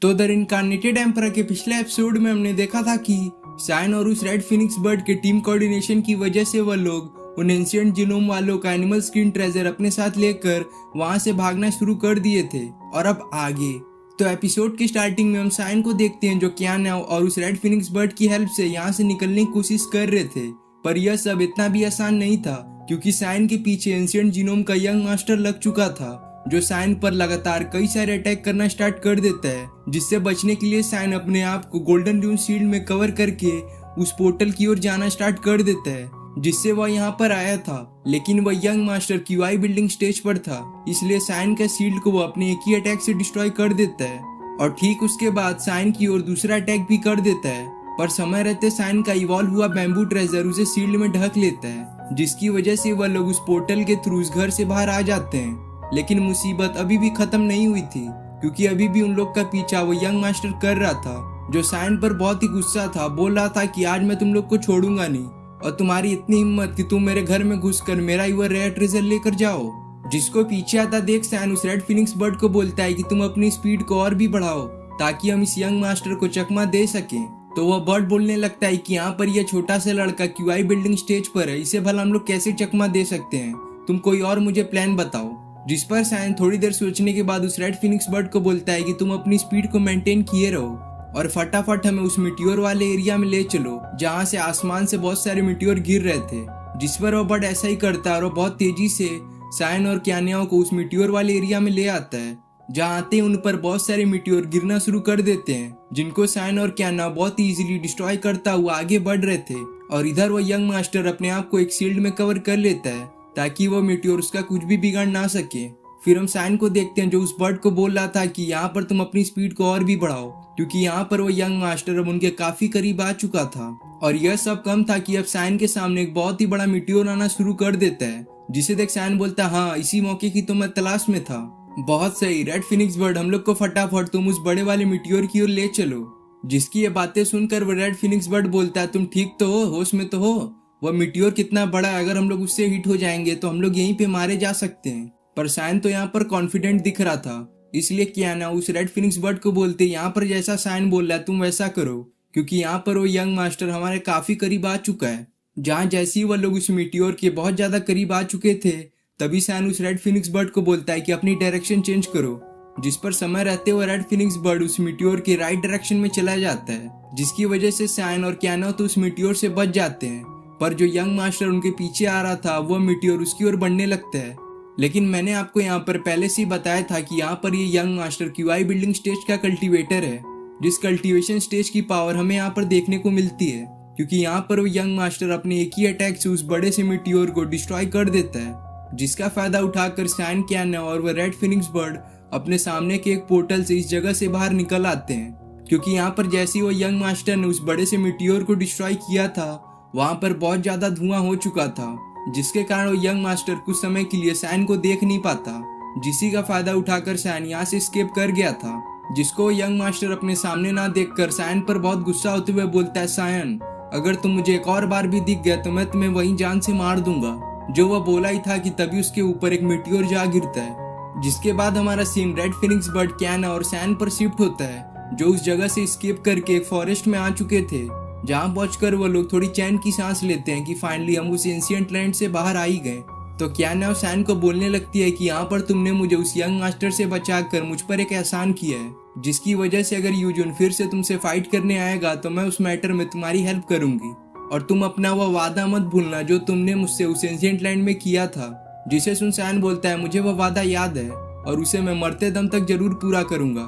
तो the इनकार्नेटेड emperor के पिछले एपिसोड में हमने देखा था कि साइन और उस रेड फिनिक्स बर्ड के टीम कोऑर्डिनेशन की वजह से वह लोग उन एंशिएंट जीनोम वालों का एनिमल स्किन ट्रेजर अपने साथ लेकर वहां से भागना शुरू कर दिए थे। और अब आगे तो एपिसोड की स्टार्टिंग में हम साइन को देखते हैं जो कियाना और उस रेड फिनिक्स बर्ड की हेल्प से यहाँ से निकलने की कोशिश कर रहे थे। पर यह सब इतना भी आसान नहीं था क्योंकि साइन के पीछे एंशिएंट जीनोम का यंग मास्टर लग चुका था जो साइन पर लगातार कई सारे अटैक करना स्टार्ट कर देता है, जिससे बचने के लिए साइन अपने आप को गोल्डन ड्यून शील्ड में कवर करके उस पोर्टल की ओर जाना स्टार्ट कर देता है जिससे वह यहाँ पर आया था। लेकिन वह young master QI building stage पर था, इसलिए साइन का शील्ड को वो अपने एक ही अटैक से डिस्ट्रॉय कर देता है और ठीक उसके बाद साइन की ओर दूसरा अटैक भी कर देता है। पर समय रहते साइन का इवॉल्व हुआ बैम्बू ट्रेजर उसे शील्ड में ढक लेता है, जिसकी वजह से वह लोग उस पोर्टल के थ्रू उस घर से बाहर आ जाते हैं। लेकिन मुसीबत अभी भी खत्म नहीं हुई थी क्योंकि अभी भी उन लोग का पीछा वो यंग मास्टर कर रहा था जो साइन पर बहुत ही गुस्सा था। बोल रहा था कि आज मैं तुम लोग को छोड़ूंगा नहीं और तुम्हारी इतनी हिम्मत कि तुम मेरे घर में घुसकर मेरा ही वो रेयर ट्रेजर लेकर जाओ। जिसको पीछे आता देख साइन उस रेड फिनिक्स बर्ड को बोलता है कि तुम अपनी स्पीड को और भी बढ़ाओ ताकि हम इस यंग मास्टर को चकमा दे सकें। तो वह बर्ड बोलने लगता है कि यहाँ पर यह छोटा सा लड़का क्यूआई बिल्डिंग स्टेज पर है, इसे भला हम लोग कैसे चकमा दे सकते हैं, तुम कोई और मुझे प्लान बताओ। जिस पर साइन थोड़ी देर सोचने के बाद उस रेड फिनिक्स बर्ड को बोलता है कि तुम अपनी स्पीड को मेंटेन किए रहो और फटाफट हमें उस मिट्योर वाले एरिया में ले चलो जहां से आसमान से बहुत सारे मिट्योर गिर रहे थे। जिस पर वो बर्ड ऐसा ही करता है और वो बहुत तेजी से साइन और कियाना को उस मिट्योर वाले एरिया में ले आता है, जहां आते ही उन पर बहुत सारे मिट्योर गिरना शुरू कर देते हैं जिनको साइन और कियाना बहुत ही इजीली डिस्ट्रॉय करता हुआ आगे बढ़ रहे थे। और इधर वो यंग मास्टर अपने आप को एक शील्ड में कवर कर लेता है ताकि वो मिट्योर उसका कुछ भी बिगाड़ ना सके। फिर हम साइन को देखते हैं जो उस बर्ड को बोल रहा था कि यहाँ पर तुम अपनी स्पीड को और भी बढ़ाओ क्योंकि यहाँ पर वो यंग मास्टर अब उनके काफी करीब आ चुका था। और यह सब कम था कि अब साइन के सामने एक बहुत ही बड़ा मिट्योर आना शुरू कर देता है, जिसे देख साइन बोलता है हाँ इसी मौके की तो मैं तलाश में था। बहुत सही रेड फिनिक्स बर्ड, हम लोग को फटाफट तुम उस बड़े वाले मिट्योर की ओर ले चलो। जिसकी ये बातें सुनकर वो रेड फिनिक्स बर्ड बोलता है तुम ठीक तो हो, होश में तो हो? वह मिट्योर कितना बड़ा है, अगर हम लोग उससे हिट हो जाएंगे तो हम लोग यहीं पे मारे जा सकते हैं। पर साइन तो यहाँ पर कॉन्फिडेंट दिख रहा था, इसलिए कियाना उस रेड फिनिक्स बर्ड को बोलते यहाँ पर जैसा साइन बोल रहा है तुम वैसा करो क्योंकि यहाँ पर वो यंग मास्टर हमारे काफी करीब आ चुका है। जहाँ जैसे ही वह लोग उस मिट्योर के बहुत ज्यादा करीब आ चुके थे तभी साइन उस रेड फिनिक्स बर्ड को बोलता है कि अपनी डायरेक्शन चेंज करो। जिस पर समय रहते हुए रेड फिनिक्स बर्ड उस मिट्योर के राइट डायरेक्शन में चला जाता है, जिसकी वजह से साइन और कियाना तो उस मिट्योर से बच जाते हैं। पर जो यंग मास्टर उनके पीछे आ रहा था वह मिट्योर उसकी ओर बढ़ने लगता है। लेकिन मैंने आपको यहाँ पर पहले से ही बताया था कि यहाँ पर ये young master QI building stage का कल्टीवेटर है, जिस कल्टीवेशन स्टेज की पावर हमें यहाँ पर देखने को मिलती है क्योंकि यहाँ पर वो यंग मास्टर अपने एक ही अटैक से उस बड़े से मिट्योर को डिस्ट्रॉय कर देता है, जिसका फायदा उठाकर साइन कियाना और वह रेड फिनिक्स बर्ड अपने सामने के एक पोर्टल से इस जगह से बाहर निकल आते हैं। क्योंकि यहाँ पर जैसे ही वो यंग मास्टर ने उस बड़े से मिट्योर को डिस्ट्रॉय किया था वहां पर बहुत ज्यादा धुआं हो चुका था, जिसके कारण वो यंग मास्टर कुछ समय के लिए साइन को देख नहीं पाता, जिसी का फायदा उठाकर साइन यहाँ से एस्केप कर गया था। जिसको यंग मास्टर अपने सामने ना देखकर साइन पर बहुत गुस्सा होते हुए बोलता है साइन अगर तुम मुझे एक और बार भी दिख गया तो मैं तुम्हें वहीं जान से मार दूंगा। जो वह बोला ही था कि तभी उसके ऊपर एक मिट्योर जा गिरता है। जिसके बाद हमारा scene red phoenix bird Kiana और साइन पर शिफ्ट होता है जो उस जगह से एस्केप करके एक फॉरेस्ट में आ चुके थे, जहाँ पहुंचकर वो लोग थोड़ी चैन की सांस लेते हैं कि फाइनली हम उस एंशिएंट लैंड से बाहर आ ही गए। तो कियाना और साइन को बोलने लगती है कि यहाँ पर तुमने मुझे उस यंग मास्टर से बचाकर मुझ पर एक एहसान किया है, जिसकी वजह से अगर यूजुन फिर से तुमसे फाइट करने आएगा तो मैं उस मैटर में तुम्हारी हेल्प करूंगी और तुम अपना वह वादा मत भूलना जो तुमने मुझसे उस एंशिएंट लैंड में किया था। जिसे सुन साइन बोलता है मुझे वह वादा याद है और उसे मैं मरते दम तक जरूर पूरा करूंगा।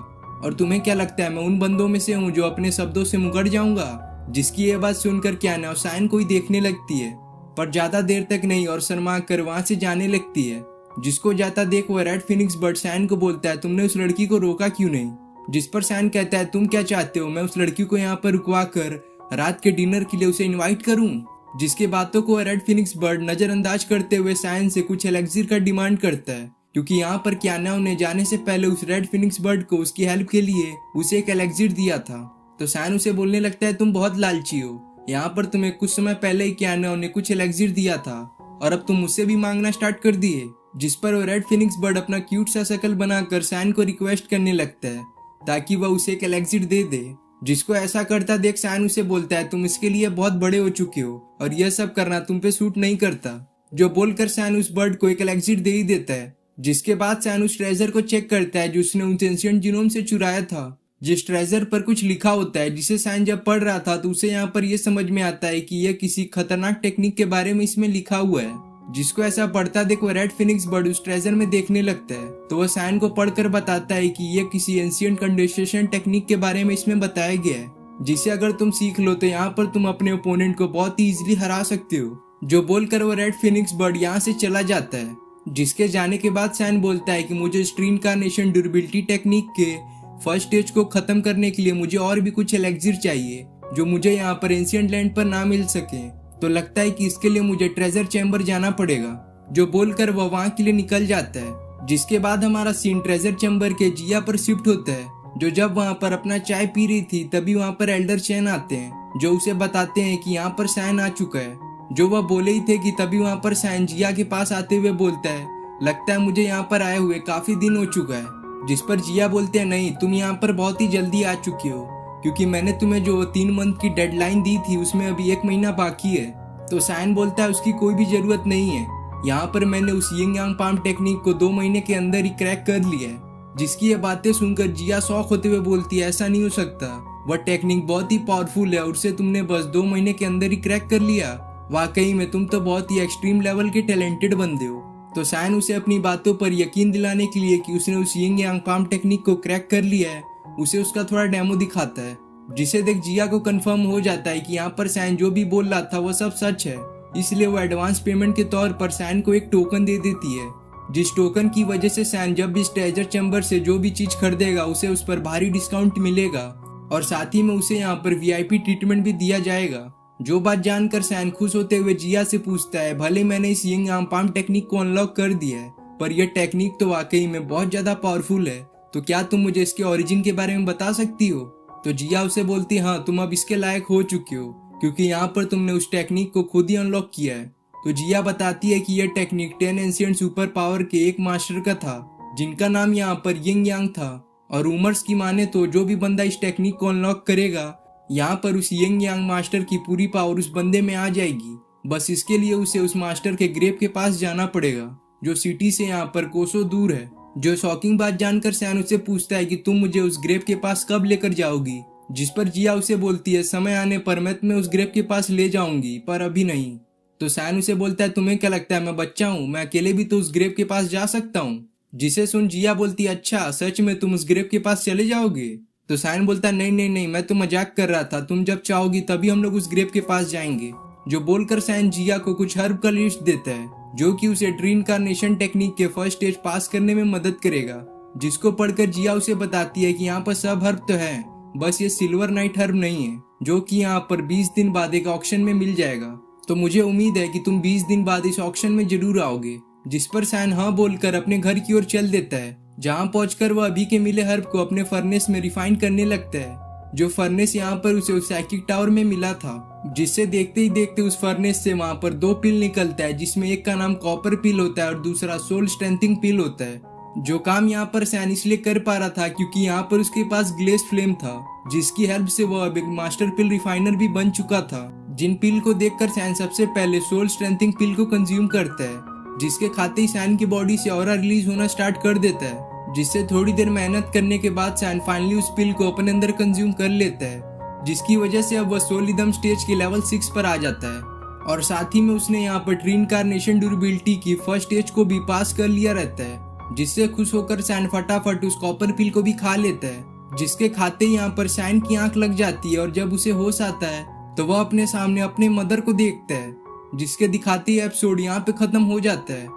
और तुम्हें क्या लगता है मैं उन बंदों में से हूँ जो अपने शब्दों से मुकर जाऊंगा? जिसकी ये बात सुनकर कियाना और साइन को ही देखने लगती है, पर ज्यादा देर तक नहीं और शर्मा कर वहां से जाने लगती है। जिसको जाता देख वह रेड फिनिक्स बर्ड साइन को बोलता है तुमने उस लड़की को रोका क्यों नहीं? जिस पर साइन कहता है तुम क्या चाहते हो, मैं उस लड़की को यहाँ पर रुकवा कर रात के डिनर के लिए उसे इन्वाइट करूँ? जिसके बातों को रेड फिनिक्स बर्ड नजरअंदाज करते हुए साइन से कुछ एलेक्सिर का डिमांड करता है क्योंकि यहाँ पर कियाना उन्हें जाने से पहले उस रेड फिनिक्स बर्ड को उसकी हेल्प के लिए उसे एक एलेक्सिर दिया था। तो साइन उसे बोलने लगता है तुम बहुत लालची हो, यहाँ पर तुम्हें कुछ समय पहले ही कियाना ने कुछ एलेक्सिर दिया था और अब तुम मुझसे भी मांगना स्टार्ट कर दिए। जिस पर वो रेड फिनिक्स बर्ड अपना क्यूट सा शकल बनाकर साइन को रिक्वेस्ट करने लगता है ताकि वह उसे एक एलेक्सिड दे दे। जिसको ऐसा करता देख सैन उसे बोलता है तुम इसके लिए बहुत बड़े हो चुके हो और यह सब करना तुम पे सूट नहीं करता। जो बोलकर सैन उस बर्ड को एक एलेक्सिड दे ही देता है। जिसके बाद सैन उस ट्रेजर को चेक करता है जो उसने उस एंशिएंट जीनोम से चुराया था। जिस ट्रेजर पर कुछ लिखा होता है जिसे सैन जब पढ़ रहा था तो उसे यहाँ पर यह समझ में आता है कि यह किसी खतरनाक टेक्निक के बारे में इसमें लिखा हुआ है। जिसको ऐसा पढ़ता देख वह रेड फिनिक्स बर्ड उस ट्रेजर में देखने लगता है तो वह सैन को पढ़कर बताता है कि यह किसी एंशिएंट कंडेंसेशन टेक्निक के बारे में इसमें बताया गया है, जिसे अगर तुम सीख लो तो यहाँ पर तुम अपने ओपोनेंट को बहुत ही इजीली हरा सकते हो। जो बोलकर वो रेड फिनिक्स बर्ड यहाँ से चला जाता है। जिसके जाने के बाद सैन बोलता है कि मुझे रीइंकार्नेशन ड्यूरेबिलिटी टेक्निक के फर्स्ट स्टेज को खत्म करने के लिए मुझे और भी कुछ एलेक्सिर चाहिए जो मुझे यहाँ पर एंशिएंट लैंड पर ना मिल सके। तो लगता है कि इसके लिए मुझे ट्रेजर चैम्बर जाना पड़ेगा। जो बोलकर वह वहां के लिए निकल जाता है। जिसके बाद हमारा सीन ट्रेजर चैम्बर के जिया पर शिफ्ट होता है। जो जब वहां पर अपना चाय पी रही थी तभी वहां पर एल्डर चैन आते हैं जो उसे बताते हैं कि यहाँ पर सैन आ चुका है। जो वह बोले ही थे कि तभी वहां पर सैन जिया के पास आते हुए बोलता है लगता है मुझे यहाँ पर आए हुए काफी दिन हो चुका है। जिस पर जिया बोलते हैं नहीं, तुम यहाँ पर बहुत ही जल्दी आ चुकी हो क्योंकि मैंने तुम्हें जो 3 मंथ की डेडलाइन दी थी उसमें अभी 1 महीना बाकी है। तो सैन बोलता है उसकी कोई भी जरूरत नहीं है, यहाँ पर मैंने उस यिंग यांग पाम टेक्निक को 2 महीने के अंदर ही क्रैक कर लिया है। जिसकी ये बातें सुनकर जिया शॉक होते हुए बोलती है ऐसा नहीं हो सकता, वह टेक्निक बहुत ही पावरफुल है और उसे तुमने बस 2 महीने के अंदर ही क्रैक कर लिया। वाकई में तुम तो बहुत ही एक्सट्रीम लेवल के टैलेंटेड बंदे हो। तो सैन उसे अपनी बातों पर यकीन दिलाने के लिए कि उसने उस यिंग यांग पाम टेक्निक को क्रैक कर लिया है उसे उसका थोड़ा डेमो दिखाता है। जिसे देख जिया को कंफर्म हो जाता है कि यहाँ पर सैन जो भी बोल रहा था वो सब सच है। इसलिए वो एडवांस पेमेंट के तौर पर सैन को एक टोकन दे देती है। जिस टोकन की वजह से सैन जब भी इस ट्रेजर चैम्बर से जो भी चीज खरीदेगा उसे उस पर भारी डिस्काउंट मिलेगा और साथ ही में उसे यहाँ पर वीआईपी ट्रीटमेंट भी दिया जाएगा। जो बात जानकर सैन खुश होते हुए जिया से पूछता है भले मैंने इस यिंग यांग पाम टेक्निक को अनलॉक कर दिया है पर यह टेक्निक तो वाकई में बहुत ज्यादा पावरफुल है, तो क्या तुम मुझे इसके ओरिजिन के बारे में बता सकती हो। तो जिया उसे बोलती है हाँ, तुम अब इसके लायक हो चुके हो क्योंकि यहाँ पर तुमने उस टेक्निक को खुद ही अनलॉक किया है। तो जिया बताती है कि यह टेक्निक 10 एंशिएंट सुपर पावर के एक मास्टर का था जिनका नाम यहाँ पर यिंग यांग था और रूमर्स की माने तो जो भी बंदा इस टेक्निक को अनलॉक करेगा यहाँ पर उस यिंग यांग मास्टर की पूरी पावर उस बंदे में आ जाएगी। बस इसके लिए उसे उस मास्टर के ग्रेव के पास जाना पड़ेगा जो सिटी से यहाँ पर कोसों दूर है। जो शॉकिंग बात जानकर सैन उससे पूछता है कि तुम मुझे उस ग्रेव के पास कब लेकर जाओगी। जिस पर जिया उसे बोलती है समय आने पर मैं तुम्हें उस ग्रेव के पास ले जाऊंगी पर अभी नहीं। तो सैन उसे बोलता है तुम्हें क्या लगता है मैं बच्चा हूँ, मैं अकेले भी तो उस ग्रेव के पास जा सकता हूँ। जिसे सुन जिया बोलती है अच्छा सच में तुम उस ग्रेव के पास चले जाओगे। तो सैन बोलता है नहीं नहीं नहीं, मैं तो मजाक कर रहा था, तुम जब चाहोगी तभी हम लोग उस ग्रेव के पास जाएंगे। जो बोलकर सैन जिया को कुछ हर्ब का लिस्ट देता है जो कि उसे रीइंकार्नेशन टेक्निक के फर्स्ट स्टेज पास करने में मदद करेगा। जिसको पढ़कर जिया उसे बताती है कि यहाँ पर सब हर्ब तो है, बस ये सिल्वर नाइट हर्ब नहीं है जो कि यहाँ पर 20 दिन बाद एक ऑक्शन में मिल जाएगा। तो मुझे उम्मीद है कि तुम 20 दिन बाद इस ऑक्शन में जरूर आओगे। जिस पर सैन हाँ बोलकर अपने घर की ओर चल देता है जहाँ पहुंचकर वह अभी के मिले हर्ब को अपने फर्नेस में रिफाइन करने लगता है। जो फर्नेस यहाँ पर उसे उस साइकिक टावर में मिला था, जिससे देखते ही देखते उस फर्नेस से वहाँ पर 2 पिल निकलता है जिसमें एक का नाम कॉपर पिल होता है और दूसरा सोल स्ट्रेंथिंग पिल होता है। जो काम यहाँ पर सैन इसलिए कर पा रहा था क्योंकि यहाँ पर उसके पास ग्लेस फ्लेम था जिसकी हेल्प से वह अब एक मास्टर पिल रिफाइनर भी बन चुका था। जिन पिल को देखकर सैन सबसे पहले सोल स्ट्रेंथिंग पिल को कंज्यूम करता है जिसके खाते ही सैन की बॉडी से ऑरा रिलीज होना स्टार्ट कर देता है। जिससे थोड़ी देर मेहनत करने के बाद सैन फाइनली उस पिल को अपने अंदर कंज्यूम कर लेता है जिसकी वजह से अब वह सोलिदम स्टेज के लेवल 6 पर आ जाता है और साथ ही में उसने यहाँ पर रीइंकार्नेशन ड्यूरेबिलिटी की फर्स्ट स्टेज को भी पास कर लिया रहता है। जिससे खुश होकर सैन फटाफट उस कॉपर पिल को भी खा लेता है जिसके खाते ही यहाँ पर सैन की आंख लग जाती है और जब उसे होश आता है तो वह अपने सामने अपने मदर को देखता है जिसके दिखाते ही एपिसोड यहाँ पे खत्म हो जाता है।